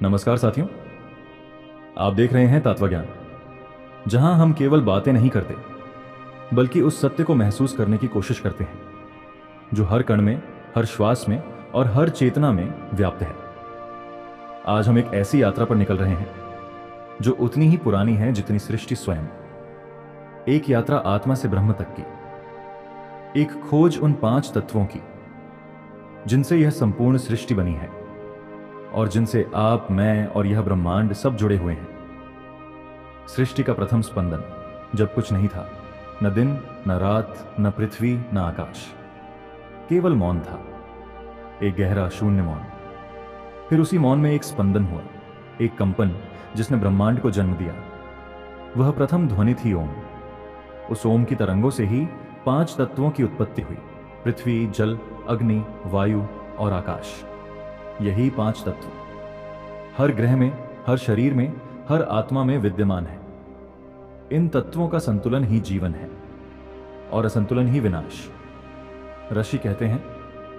नमस्कार साथियों, आप देख रहे हैं तत्वज्ञान, जहां हम केवल बातें नहीं करते बल्कि उस सत्य को महसूस करने की कोशिश करते हैं जो हर कण में, हर श्वास में और हर चेतना में व्याप्त है। आज हम एक ऐसी यात्रा पर निकल रहे हैं जो उतनी ही पुरानी है जितनी सृष्टि स्वयं। एक यात्रा आत्मा से ब्रह्म तक की, एक खोज उन 5 तत्वों की जिनसे यह संपूर्ण सृष्टि बनी है और जिनसे आप, मैं और यह ब्रह्मांड सब जुड़े हुए हैं। सृष्टि का प्रथम स्पंदन जब कुछ नहीं था, न दिन, न रात, न पृथ्वी, न आकाश, केवल मौन था, एक गहरा शून्य मौन। फिर उसी मौन में एक स्पंदन हुआ, एक कंपन जिसने ब्रह्मांड को जन्म दिया। वह प्रथम ध्वनि थी ओम। उस ओम की तरंगों से ही 5 तत्वों की उत्पत्ति हुई, पृथ्वी, जल, अग्नि, वायु और आकाश। यही 5 तत्व हर ग्रह में, हर शरीर में, हर आत्मा में विद्यमान है। इन तत्वों का संतुलन ही जीवन है और असंतुलन ही विनाश। ऋषि कहते हैं,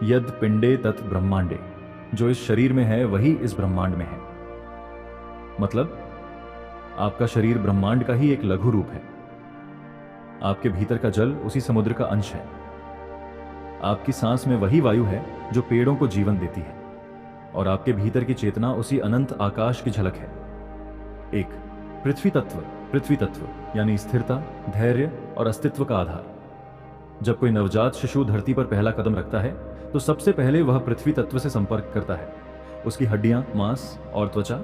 यद पिंडे तत् ब्रह्मांडे, जो इस शरीर में है वही इस ब्रह्मांड में है। मतलब आपका शरीर ब्रह्मांड का ही एक लघु रूप है। आपके भीतर का जल उसी समुद्र का अंश है। आपकी सांस में वही वायु है जो पेड़ों को जीवन देती है और आपके भीतर की चेतना उसी अनंत आकाश की झलक है। एक पृथ्वी तत्व यानी स्थिरता, धैर्य और अस्तित्व का आधार। जब कोई नवजात शिशु धरती पर पहला कदम रखता है तो सबसे पहले वह पृथ्वी तत्व से संपर्क करता है। उसकी हड्डियां, मांस और त्वचा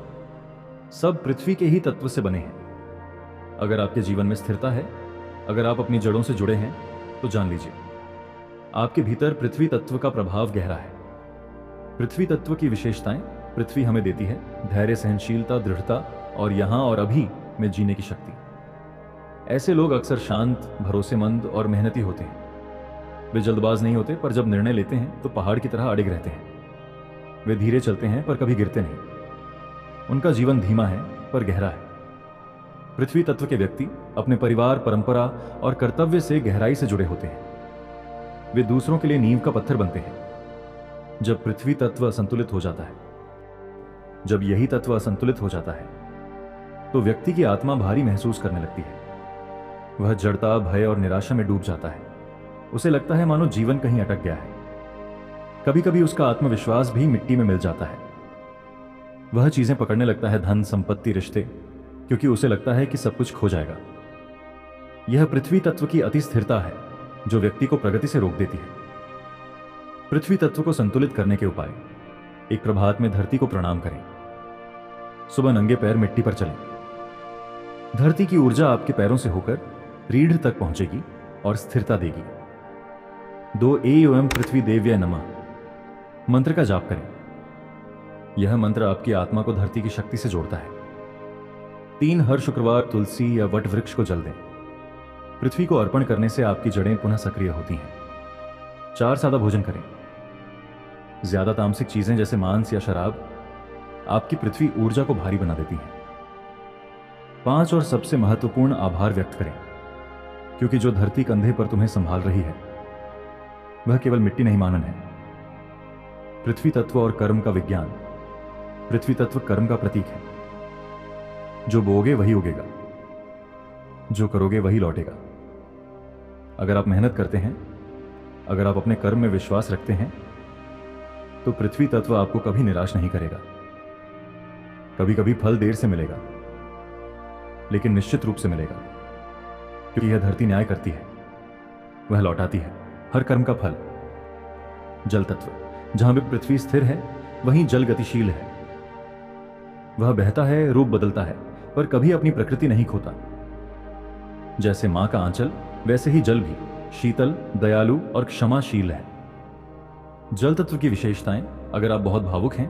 सब पृथ्वी के ही तत्व से बने हैं। अगर आपके जीवन में स्थिरता है, अगर आप अपनी जड़ों से जुड़े हैं, तो जान लीजिए आपके भीतर पृथ्वी तत्व का प्रभाव गहरा है। पृथ्वी तत्व की विशेषताएं पृथ्वी हमें देती है धैर्य, सहनशीलता, दृढ़ता और यहां और अभी में जीने की शक्ति। ऐसे लोग अक्सर शांत, भरोसेमंद और मेहनती होते हैं। वे जल्दबाज नहीं होते, पर जब निर्णय लेते हैं तो पहाड़ की तरह अडिग रहते हैं। वे धीरे चलते हैं पर कभी गिरते नहीं। उनका जीवन धीमा है पर गहरा है। पृथ्वी तत्व के व्यक्ति अपने परिवार, परंपरा और कर्तव्य से गहराई से जुड़े होते हैं। वे दूसरों के लिए नींव का पत्थर बनते हैं। जब पृथ्वी तत्व असंतुलित हो जाता है, जब यही तत्व असंतुलित हो जाता है, तो व्यक्ति की आत्मा भारी महसूस करने लगती है। वह जड़ता, भय और निराशा में डूब जाता है। उसे लगता है मानो जीवन कहीं अटक गया है। कभी कभी उसका आत्मविश्वास भी मिट्टी में मिल जाता है। वह चीजें पकड़ने लगता है, धन, संपत्ति, रिश्ते, क्योंकि उसे लगता है कि सब कुछ खो जाएगा। यह पृथ्वी तत्व की अति स्थिरता है जो व्यक्ति को प्रगति से रोक देती है। पृथ्वी तत्व को संतुलित करने के उपाय: एक प्रभात में धरती को प्रणाम करें। सुबह नंगे पैर मिट्टी पर चलें। धरती की ऊर्जा आपके पैरों से होकर रीढ़ तक पहुंचेगी और स्थिरता देगी। 2 एओम पृथ्वी देव्य नमः मंत्र का जाप करें। यह मंत्र आपकी आत्मा को धरती की शक्ति से जोड़ता है। 3 हर शुक्रवार तुलसी या वट वृक्ष को जल दें। पृथ्वी को अर्पण करने से आपकी जड़ें पुनः सक्रिय होती हैं। 4 सादा भोजन करें। ज्यादा तामसिक चीजें जैसे मांस या शराब आपकी पृथ्वी ऊर्जा को भारी बना देती हैं। 5 और सबसे महत्वपूर्ण, आभार व्यक्त करें, क्योंकि जो धरती कंधे पर तुम्हें संभाल रही है वह केवल मिट्टी नहीं, मानन है। पृथ्वी तत्व और कर्म का विज्ञान। पृथ्वी तत्व कर्म का प्रतीक है। जो बोओगे वही उगेगा, जो करोगे वही लौटेगा। अगर आप मेहनत करते हैं, अगर आप अपने कर्म में विश्वास रखते हैं, तो पृथ्वी तत्व आपको कभी निराश नहीं करेगा। कभी कभी फल देर से मिलेगा, लेकिन निश्चित रूप से मिलेगा, क्योंकि यह धरती न्याय करती है। वह लौटाती है हर कर्म का फल। जल तत्व। जहां भी पृथ्वी स्थिर है वहीं जल गतिशील है। वह बहता है, रूप बदलता है, पर कभी अपनी प्रकृति नहीं खोता। जैसे मां का आंचल, वैसे ही जल भी शीतल, दयालु और क्षमाशील है। जल तत्व की विशेषताएं: अगर आप बहुत भावुक हैं,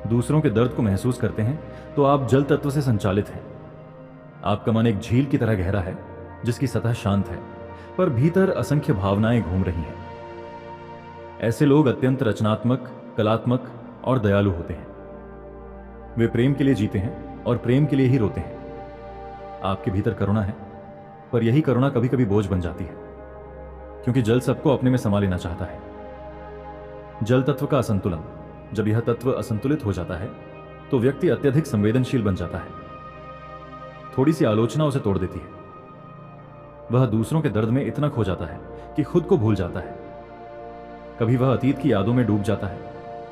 दूसरों के दर्द को महसूस करते हैं, तो आप जल तत्व से संचालित हैं। आपका मन एक झील की तरह गहरा है जिसकी सतह शांत है, पर भीतर असंख्य भावनाएं घूम रही हैं। ऐसे लोग अत्यंत रचनात्मक, कलात्मक और दयालु होते हैं। वे प्रेम के लिए जीते हैं और प्रेम के लिए ही रोते हैं। आपके भीतर करुणा है, पर यही करुणा कभी कभी बोझ बन जाती है, क्योंकि जल सबको अपने में समा लेना चाहता है। जल तत्व का असंतुलन। जब यह तत्व असंतुलित हो जाता है तो व्यक्ति अत्यधिक संवेदनशील बन जाता है। थोड़ी सी आलोचना उसे तोड़ देती है। वह दूसरों के दर्द में इतना खो जाता है कि खुद को भूल जाता है। कभी वह अतीत की यादों में डूब जाता है,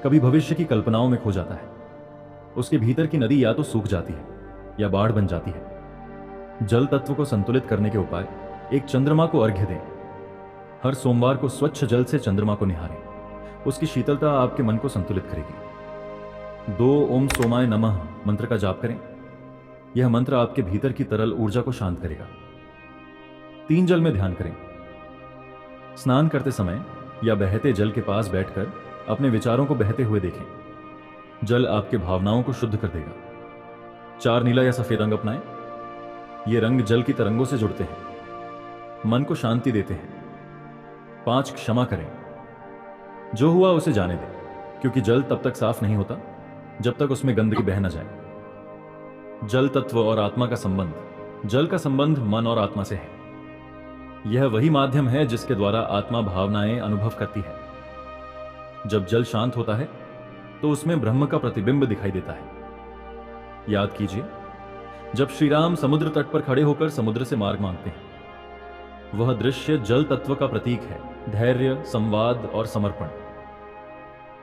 कभी भविष्य की कल्पनाओं में खो जाता है। उसके भीतर की नदी या तो सूख जाती है या बाढ़ बन जाती है। जल तत्व को संतुलित करने के उपाय: एक चंद्रमा को अर्घ्य दें। हर सोमवार को स्वच्छ जल से चंद्रमा को निहारें। उसकी शीतलता आपके मन को संतुलित करेगी। 2 ओम सोमाय नमः मंत्र का जाप करें। यह मंत्र आपके भीतर की तरल ऊर्जा को शांत करेगा। 3 जल में ध्यान करें। स्नान करते समय या बहते जल के पास बैठकर अपने विचारों को बहते हुए देखें। जल आपके भावनाओं को शुद्ध कर देगा। 4 नीला या सफेद रंग अपनाएं। ये रंग जल की तरंगों से जुड़ते हैं, मन को शांति देते हैं। 5 क्षमा करें। जो हुआ उसे जाने दें, क्योंकि जल तब तक साफ नहीं होता जब तक उसमें गंदगी बह न जाए। जल तत्व और आत्मा का संबंध: जल का संबंध मन और आत्मा से है। यह वही माध्यम है जिसके द्वारा आत्मा भावनाएं अनुभव करती है। जब जल शांत होता है तो उसमें ब्रह्म का प्रतिबिंब दिखाई देता है। याद कीजिए, जब श्री राम समुद्र तट पर खड़े होकर समुद्र से मार्ग मांगते हैं, वह दृश्य जल तत्व का प्रतीक है। धैर्य, संवाद और समर्पण।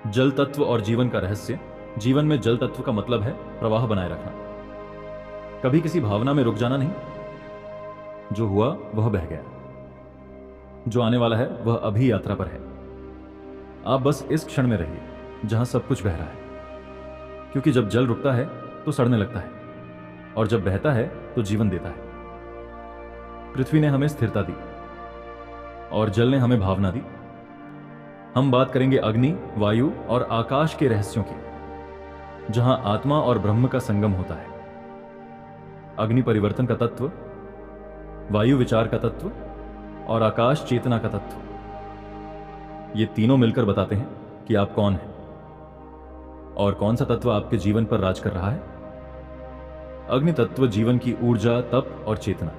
जल तत्व और जीवन का रहस्य: जीवन में जल तत्व का मतलब है प्रवाह बनाए रखना, कभी किसी भावना में रुक जाना नहीं। जो हुआ वह बह गया, जो आने वाला है वह अभी यात्रा पर है। आप बस इस क्षण में रहिए जहां सब कुछ बह रहा है, क्योंकि जब जल रुकता है तो सड़ने लगता है, और जब बहता है तो जीवन देता है। पृथ्वी ने हमें स्थिरता दी और जल ने हमें भावना दी। हम बात करेंगे अग्नि, वायु और आकाश के रहस्यों की, जहां आत्मा और ब्रह्म का संगम होता है। अग्नि परिवर्तन का तत्व, वायु विचार का तत्व और आकाश चेतना का तत्व। ये तीनों मिलकर बताते हैं कि आप कौन हैं और कौन सा तत्व आपके जीवन पर राज कर रहा है। अग्नि तत्व जीवन की ऊर्जा, तप और चेतना।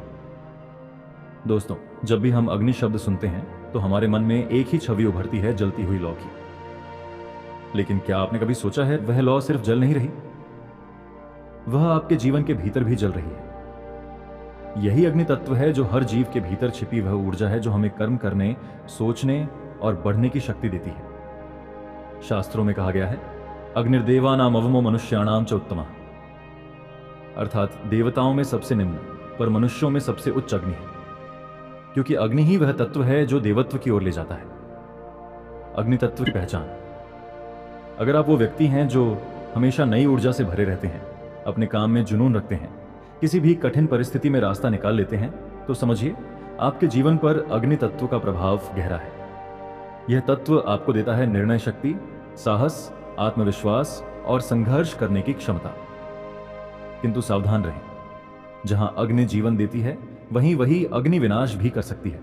दोस्तों, जब भी हम अग्नि शब्द सुनते हैं तो हमारे मन में एक ही छवि उभरती है, जलती हुई लौ की। लेकिन क्या आपने कभी सोचा है वह लौ सिर्फ जल नहीं रही, वह आपके जीवन के भीतर भी जल रही है। यही अग्नि तत्व है जो हर जीव के भीतर छिपी वह ऊर्जा है जो हमें कर्म करने, सोचने और बढ़ने की शक्ति देती है। शास्त्रों में कहा गया है, अग्निर्देवानाम अवमो मनुष्याणाम च उत्तमः, अर्थात देवताओं में सबसे निम्न पर मनुष्यों में सबसे उच्च अग्नि है, क्योंकि अग्नि ही वह तत्व है जो देवत्व की ओर ले जाता है। अग्नि तत्व की पहचान: अगर आप वो व्यक्ति हैं जो हमेशा नई ऊर्जा से भरे रहते हैं, अपने काम में जुनून रखते हैं, किसी भी कठिन परिस्थिति में रास्ता निकाल लेते हैं, तो समझिए आपके जीवन पर अग्नि तत्व का प्रभाव गहरा है। यह तत्व आपको देता है निर्णय शक्ति, साहस, आत्मविश्वास और संघर्ष करने की क्षमता। किंतु सावधान रहें, जहां अग्नि जीवन देती है वहीं वही अग्नि विनाश भी कर सकती है।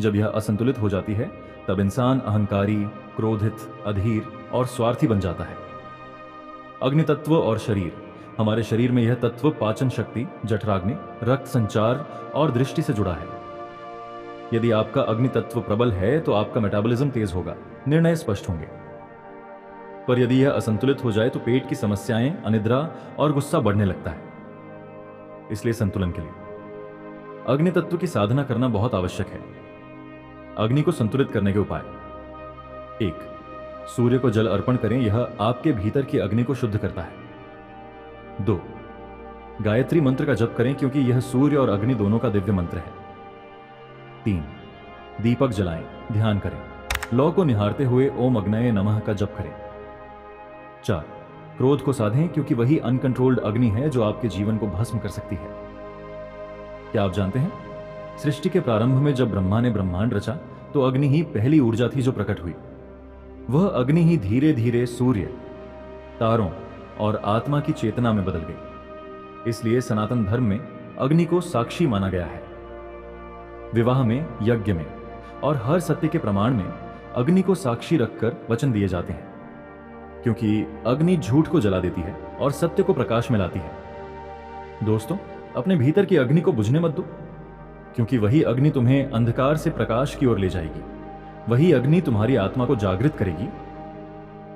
जब यह असंतुलित हो जाती है तब इंसान अहंकारी, क्रोधित, अधीर और स्वार्थी बन जाता है। अग्नि तत्व और शरीर: हमारे शरीर में यह तत्व पाचन शक्ति, जठराग्नि, रक्त संचार और दृष्टि से जुड़ा है। यदि आपका अग्नि तत्व प्रबल है तो आपका मेटाबॉलिज्म तेज होगा, निर्णय स्पष्ट होंगे। पर यदि यह असंतुलित हो जाए तो पेट की समस्याएं, अनिद्रा और गुस्सा बढ़ने लगता है। इसलिए संतुलन के लिए अग्नि तत्व की साधना करना बहुत आवश्यक है। अग्नि को संतुलित करने के उपाय: 1. सूर्य को जल अर्पण करें, यह आपके भीतर की अग्नि को शुद्ध करता है। 2. गायत्री मंत्र का जप करें, क्योंकि यह सूर्य और अग्नि दोनों का दिव्य मंत्र है। 3. दीपक जलाएं, ध्यान करें, लौ को निहारते हुए ओम अग्नये नमः का जप करें। 4. क्रोध को साधें, क्योंकि वही अनकंट्रोल्ड अग्नि है जो आपके जीवन को भस्म कर सकती है। क्या आप जानते हैं, सृष्टि के प्रारंभ में जब ब्रह्मा ने ब्रह्मांड रचा तो अग्नि ही पहली ऊर्जा थी जो प्रकट हुई। वह अग्नि ही धीरे धीरे सूर्य, तारों और आत्मा की चेतना में बदल गई। इसलिए सनातन धर्म में अग्नि को साक्षी माना गया है। विवाह में, यज्ञ में और हर सत्य के प्रमाण में अग्नि को साक्षी रखकर वचन दिए जाते हैं, क्योंकि अग्नि झूठ को जला देती है और सत्य को प्रकाश में लाती है। दोस्तों, अपने भीतर की अग्नि को बुझने मत दो, क्योंकि वही अग्नि तुम्हें अंधकार से प्रकाश की ओर ले जाएगी। वही अग्नि तुम्हारी आत्मा को जागृत करेगी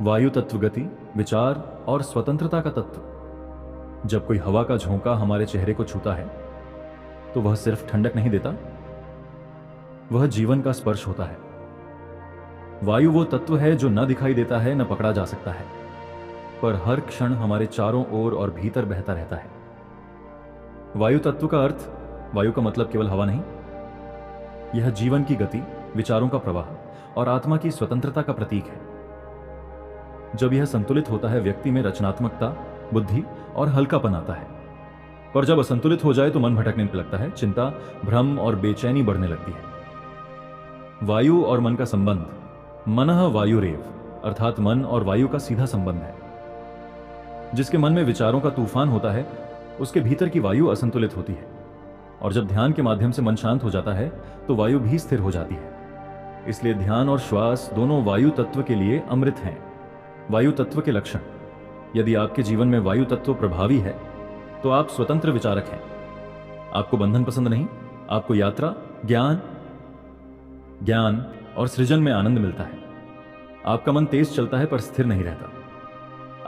वायु तत्व गति, विचार और स्वतंत्रता का तत्व। जब कोई हवा का झोंका हमारे चेहरे को छूता है तो वह सिर्फ ठंडक नहीं देता, वह जीवन का स्पर्श होता है। वायु वो तत्व है जो न दिखाई देता है, न पकड़ा जा सकता है, पर हर क्षण हमारे चारों ओर और भीतर बहता रहता है। वायु तत्व का अर्थ, वायु का मतलब केवल हवा नहीं, यह जीवन की गति, विचारों का प्रवाह और आत्मा की स्वतंत्रता का प्रतीक है। जब यह संतुलित होता है, व्यक्ति में रचनात्मकता, बुद्धि और हल्कापन आता है। पर जब असंतुलित हो जाए तो मन भटकने लगता है, चिंता, भ्रम और बेचैनी बढ़ने लगती है। वायु और मन का संबंध, मनः वायुरेव, अर्थात मन और वायु का सीधा संबंध है। जिसके मन में विचारों का तूफान होता है, उसके भीतर की वायु असंतुलित होती है, और जब ध्यान के माध्यम से मन शांत हो जाता है तो वायु भी स्थिर हो जाती है। इसलिए ध्यान और श्वास दोनों वायु तत्व के लिए अमृत हैं। वायु तत्व के लक्षण, यदि आपके जीवन में वायु तत्व प्रभावी है तो आप स्वतंत्र विचारक हैं। आपको बंधन पसंद नहीं, आपको यात्रा, ज्ञान और सृजन में आनंद मिलता है। आपका मन तेज चलता है पर स्थिर नहीं रहता।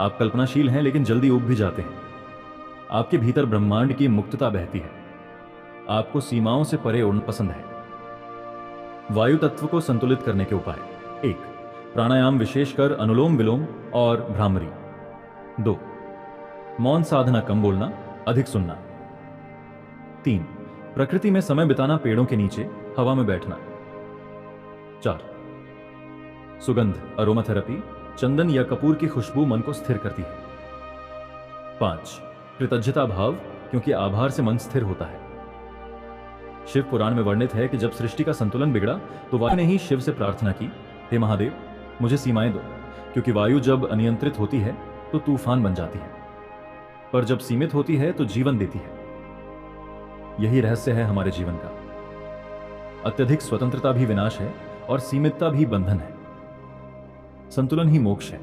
आप कल्पनाशील हैं लेकिन जल्दी ऊब भी जाते हैं। आपके भीतर ब्रह्मांड की मुक्तता बहती है। आपको सीमाओं से परे उड़ना पसंद है। वायु तत्व को संतुलित करने के उपाय: 1. प्राणायाम, विशेषकर अनुलोम विलोम और भ्रामरी। 2. मौन साधना, कम बोलना, अधिक सुनना। 3. प्रकृति में समय बिताना, पेड़ों के नीचे, हवा में बैठना। 4. सुगंध, अरोमाथेरेपी, चंदन या कपूर की खुशबू मन को स्थिर करती है। 5. कृतज्ञता भाव, क्योंकि आभार से मन स्थिर होता है। शिव पुराण में वर्णित है कि जब सृष्टि का संतुलन बिगड़ा तो वायु ने ही शिव से प्रार्थना की, हे महादेव, मुझे सीमाएं दो, क्योंकि वायु जब अनियंत्रित होती है तो तूफान बन जाती है, पर जब सीमित होती है तो जीवन देती है। यही रहस्य है हमारे जीवन का। अत्यधिक स्वतंत्रता भी विनाश है और सीमितता भी बंधन है। संतुलन ही मोक्ष है।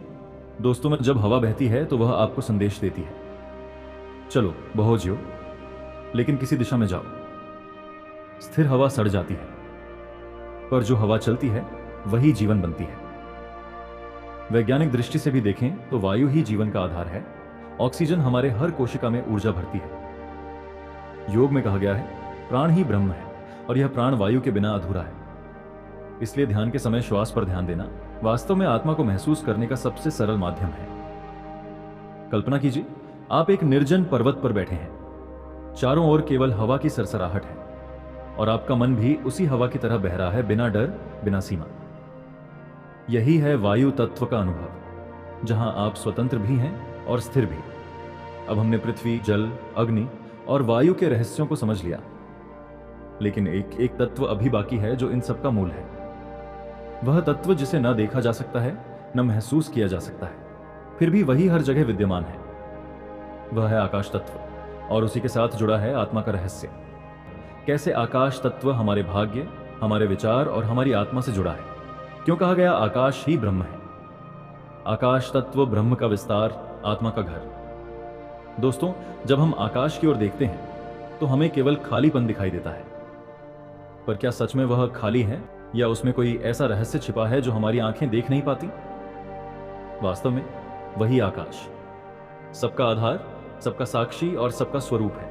दोस्तों में जब हवा बहती है तो वह आपको संदेश देती है, चलो बहो जियो, लेकिन किसी दिशा में जाओ। स्थिर हवा सड़ जाती है, पर जो हवा चलती है वही जीवन बनती है। वैज्ञानिक दृष्टि से भी देखें तो वायु ही जीवन का आधार है। ऑक्सीजन हमारे हर कोशिका में ऊर्जा भरती है। योग में कहा गया है, प्राण ही ब्रह्म है, और यह प्राण वायु के बिना अधूरा है। इसलिए ध्यान के समय श्वास पर ध्यान देना वास्तव में आत्मा को महसूस करने का सबसे सरल माध्यम है। कल्पना कीजिए, आप एक निर्जन पर्वत पर बैठे हैं। चारों ओर केवल हवा की सरसराहट है, और आपका मन भी उसी हवा की तरह बह रहा है, बिना डर, बिना सीमा। यही है वायु तत्व का अनुभव, जहां आप स्वतंत्र भी हैं और स्थिर भी। अब हमने पृथ्वी, जल, अग्नि और वायु के रहस्यों को समझ लिया, लेकिन एक तत्व अभी बाकी है जो इन सब का मूल है। वह तत्व जिसे न देखा जा सकता है, न महसूस किया जा सकता है, फिर भी वही हर जगह विद्यमान है। वह है आकाश तत्व, और उसी के साथ जुड़ा है आत्मा का रहस्य। कैसे आकाश तत्व हमारे भाग्य, हमारे विचार और हमारी आत्मा से जुड़ा है। क्यों कहा गया आकाश ही ब्रह्म है? आकाश तत्व ब्रह्म का विस्तार, आत्मा का घर। दोस्तों, जब हम आकाश की ओर देखते हैं तो हमें केवल खालीपन दिखाई देता है, पर क्या सच में वह खाली है, या उसमें कोई ऐसा रहस्य छिपा है जो हमारी आंखें देख नहीं पाती? वास्तव में वही आकाश सबका आधार, सबका साक्षी और सबका स्वरूप है।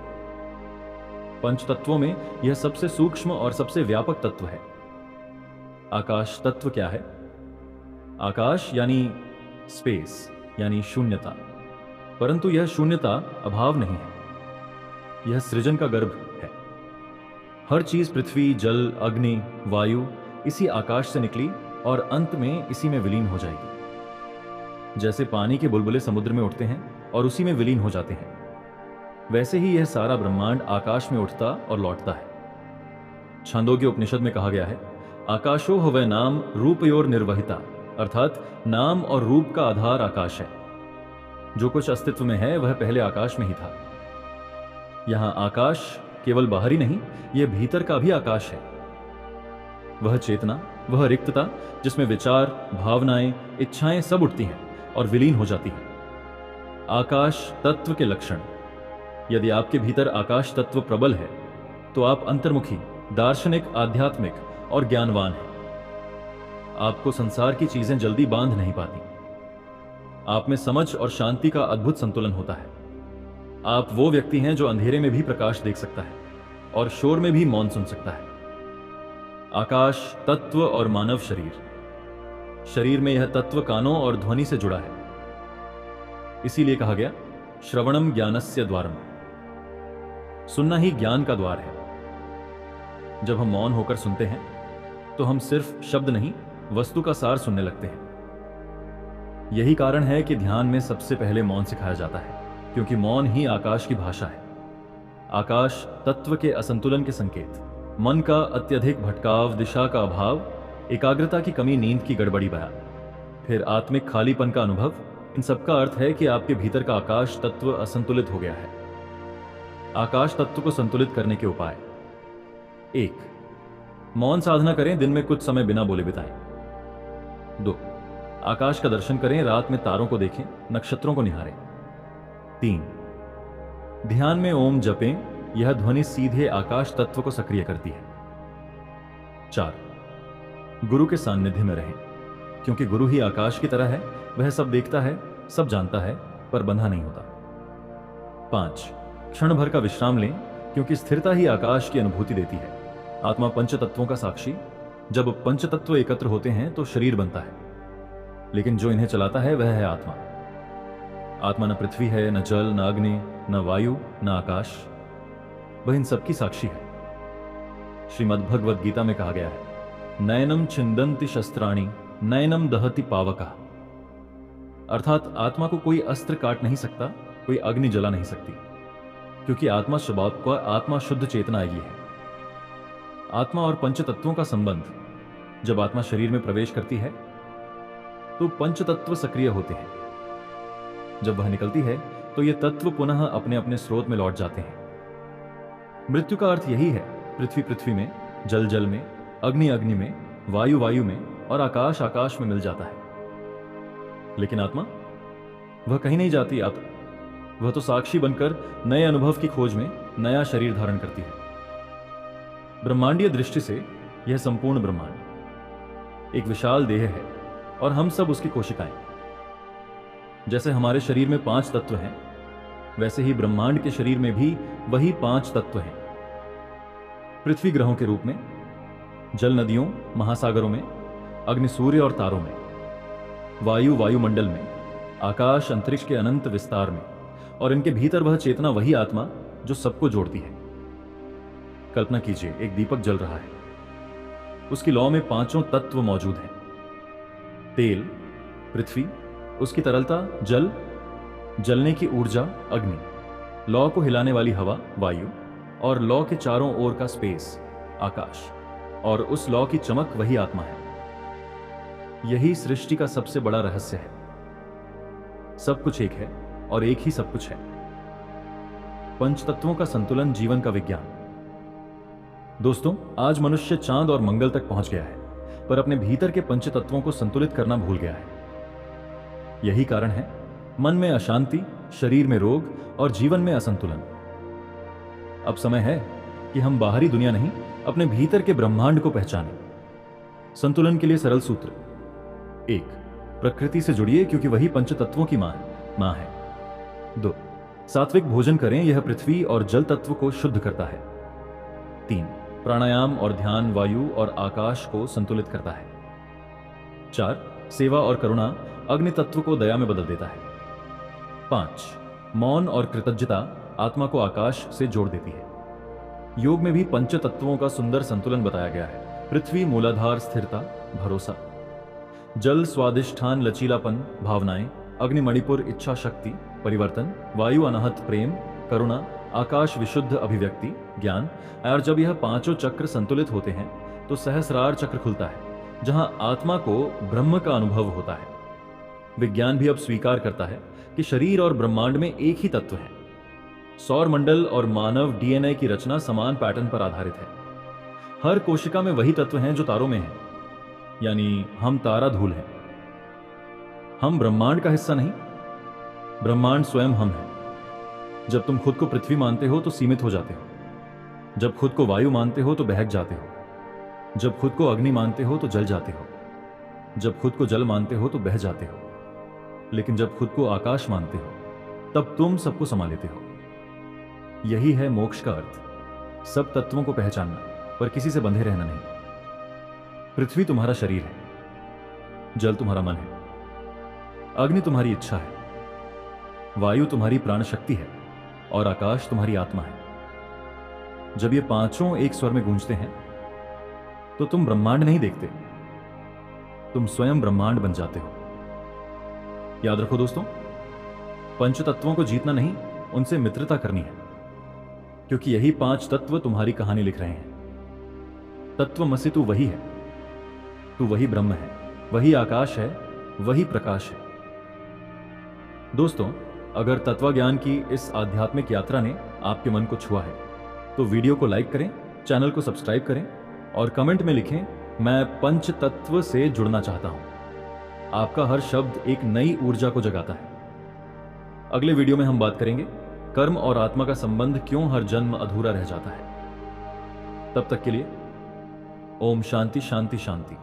पंच तत्वों में यह सबसे सूक्ष्म और सबसे व्यापक तत्व है। आकाश तत्व क्या है? आकाश यानी स्पेस, यानी शून्यता। परंतु यह शून्यता अभाव नहीं है, यह सृजन का गर्भ है। हर चीज, पृथ्वी, जल, अग्नि, वायु, इसी आकाश से निकली और अंत में इसी में विलीन हो जाएगी। जैसे पानी के बुलबुले समुद्र में उठते हैं और उसी में विलीन हो जाते हैं, वैसे ही यह सारा ब्रह्मांड आकाश में उठता और लौटता है। छांदोग्य उपनिषद में कहा गया है, आकाशो हवै नाम रूपयोर निर्वहिता, अर्थात नाम और रूप का आधार आकाश है। जो कुछ अस्तित्व में है वह पहले आकाश में ही था। यहां आकाश केवल बाहरी नहीं, यह भीतर का भी आकाश है। वह चेतना, वह रिक्तता जिसमें विचार, भावनाएं, इच्छाएं सब उठती हैं और विलीन हो जाती हैं। आकाश तत्व के लक्षण। यदि आपके भीतर आकाश तत्व प्रबल है तो आप अंतर्मुखी, दार्शनिक, आध्यात्मिक और ज्ञानवान हैं। आपको संसार की चीजें जल्दी बांध नहीं पाती। आप में समझ और शांति का अद्भुत संतुलन होता है। आप वो व्यक्ति हैं जो अंधेरे में भी प्रकाश देख सकता है और शोर में भी मौन सुन सकता है। आकाश, तत्व और मानव शरीर। शरीर में यह तत्व कानों और ध्वनि से जुड़ा है। इसीलिए कहा गया, श्रवणम ज्ञानस्य द्वारम। सुनना ही ज्ञान का द्वार है। जब हम मौन होकर सुनते हैं तो हम सिर्फ शब्द नहीं, वस्तु का सार सुनने लगते हैं। यही कारण है कि ध्यान में सबसे पहले मौन सिखाया जाता है, क्योंकि मौन ही आकाश की भाषा है। आकाश तत्व के असंतुलन के संकेत, मन का अत्यधिक भटकाव, दिशा का अभाव, एकाग्रता की कमी, नींद की गड़बड़ी बयान, फिर आत्मिक खालीपन का अनुभव, इन सबका अर्थ है कि आपके भीतर का आकाश तत्व असंतुलित हो गया है। आकाश तत्व को संतुलित करने के उपाय। 1. मौन साधना करें, दिन में कुछ समय बिना बोले बिताएं। 2. आकाश का दर्शन करें, रात में तारों को देखें, नक्षत्रों को निहारें। 3. ध्यान में ओम जपें, यह ध्वनि सीधे आकाश तत्व को सक्रिय करती है। 4. गुरु के सानिध्य में रहें, क्योंकि गुरु ही आकाश की तरह है, वह सब देखता है, सब जानता है, पर बंधा नहीं होता। 5. क्षण भर का विश्राम लें, क्योंकि स्थिरता ही आकाश की अनुभूति देती है। आत्मा पंचतत्वों का साक्षी। जब पंचतत्व एकत्र होते हैं तो शरीर बनता है, लेकिन जो इन्हें चलाता है वह है आत्मा। आत्मा न पृथ्वी है, न जल, न अग्नि, न वायु, न आकाश, वह इन सबकी साक्षी है। श्रीमद् भगवद गीता में कहा गया है, नयनम छिंदन्ति शस्त्राणि नयनम दहति पावका। अर्थात आत्मा को कोई अस्त्र काट नहीं सकता, कोई अग्नि जला नहीं सकती, क्योंकि आत्मा स्वभाव का आत्मा शुद्ध चेतना ही है। आत्मा और पंचतत्वों का संबंध। जब आत्मा शरीर में प्रवेश करती है तो पंचतत्व सक्रिय होते हैं। जब वह निकलती है तो ये तत्व पुनः अपने अपने स्रोत में लौट जाते हैं। मृत्यु का अर्थ यही है, पृथ्वी पृथ्वी में, जल जल में, अग्नि अग्नि में, वायु वायु में और आकाश आकाश में मिल जाता है। लेकिन आत्मा, वह कहीं नहीं जाती। आत्मा वह तो साक्षी बनकर नए अनुभव की खोज में नया शरीर धारण करती है। ब्रह्मांडीय दृष्टि से यह संपूर्ण ब्रह्मांड एक विशाल देह है और हम सब उसकी कोशिकाएं। जैसे हमारे शरीर में 5 तत्व हैं, वैसे ही ब्रह्मांड के शरीर में भी वही 5 तत्व हैं। पृथ्वी ग्रहों के रूप में, जल नदियों महासागरों में, अग्नि सूर्य और तारों में, वायु वायुमंडल में, आकाश अंतरिक्ष के अनंत विस्तार में, और इनके भीतर वह चेतना, वही आत्मा जो सबको जोड़ती है। कल्पना कीजिए, एक दीपक जल रहा है, उसकी लौ में 5 तत्व मौजूद हैं। तेल पृथ्वी, उसकी तरलता जल, जलने की ऊर्जा अग्नि, लौ को हिलाने वाली हवा वायु, और लौ के चारों ओर का स्पेस आकाश, और उस लौ की चमक वही आत्मा है। यही सृष्टि का सबसे बड़ा रहस्य है। सब कुछ एक है और एक ही सब कुछ है। पंचतत्वों का संतुलन, जीवन का विज्ञान। दोस्तों, आज मनुष्य चांद और मंगल तक पहुंच गया है, पर अपने भीतर के पंचतत्वों को संतुलित करना भूल गया है। यही कारण है मन में अशांति, शरीर में रोग और जीवन में असंतुलन। अब समय है कि हम बाहरी दुनिया नहीं, अपने भीतर के ब्रह्मांड को पहचानें। संतुलन के लिए सरल सूत्र। 1. प्रकृति से जुड़िए, क्योंकि वही पंचतत्वों की मां है। 2. सात्विक भोजन करें, यह पृथ्वी और जल तत्व को शुद्ध करता है। 3. प्राणायाम और ध्यान वायु और आकाश को संतुलित करता है। 4. सेवा और करुणा अग्नि तत्व को दया में बदल देता है। 5. मौन और कृतज्ञता आत्मा को आकाश से जोड़ देती है। योग में भी पंच तत्वों का सुंदर संतुलन बताया गया है। पृथ्वी मूलाधार स्थिरता भरोसा, जल स्वादिष्ठान लचीलापन भावनाएं, अग्नि मणिपुर इच्छा शक्ति परिवर्तन, वायु अनाहत प्रेम करुणा, आकाश विशुद्ध अभिव्यक्ति ज्ञान। और जब यह 5 चक्र संतुलित होते हैं तो सहस्रार चक्र खुलता है, जहां आत्मा को ब्रह्म का अनुभव होता है। विज्ञान भी अब स्वीकार करता है कि शरीर और ब्रह्मांड में एक ही तत्व है। सौर मंडल और मानव डीएनए की रचना समान पैटर्न पर आधारित है। हर कोशिका में वही तत्व हैं जो तारों में हैं, यानी हम तारा धूल हैं। हम ब्रह्मांड का हिस्सा नहीं, ब्रह्मांड स्वयं हम हैं। जब तुम खुद को पृथ्वी मानते हो तो सीमित हो जाते हो, जब खुद को वायु मानते हो तो बहक जाते हो, जब खुद को अग्नि मानते हो तो जल जाते हो, जब खुद को जल मानते हो तो बह जाते हो। लेकिन जब खुद को आकाश मानते हो तब तुम सबको समा लेते हो। यही है मोक्ष का अर्थ, सब तत्वों को पहचानना, पर किसी से बंधे रहना नहीं। पृथ्वी तुम्हारा शरीर है, जल तुम्हारा मन है, अग्नि तुम्हारी इच्छा है, वायु तुम्हारी प्राण शक्ति है और आकाश तुम्हारी आत्मा है। जब ये पांचों एक स्वर में गूंजते हैं तो तुम ब्रह्मांड नहीं देखते, तुम स्वयं ब्रह्मांड बन जाते हो। याद रखो दोस्तों, पंच तत्वों को जीतना नहीं, उनसे मित्रता करनी है, क्योंकि यही पांच तत्व तुम्हारी कहानी लिख रहे हैं। तत्वमसि तू वही है, तू वही ब्रह्म है, वही आकाश है, वही प्रकाश है। दोस्तों, अगर तत्वज्ञान की इस आध्यात्मिक यात्रा ने आपके मन को छुआ है तो वीडियो को लाइक करें, चैनल को सब्सक्राइब करें और कमेंट में लिखें, मैं पंच तत्व से जुड़ना चाहता हूं। आपका हर शब्द एक नई ऊर्जा को जगाता है। अगले वीडियो में हम बात करेंगे कर्म और आत्मा का संबंध क्यों हर जन्म अधूरा रह जाता है। तब तक के लिए ओम शांति शांति शांति।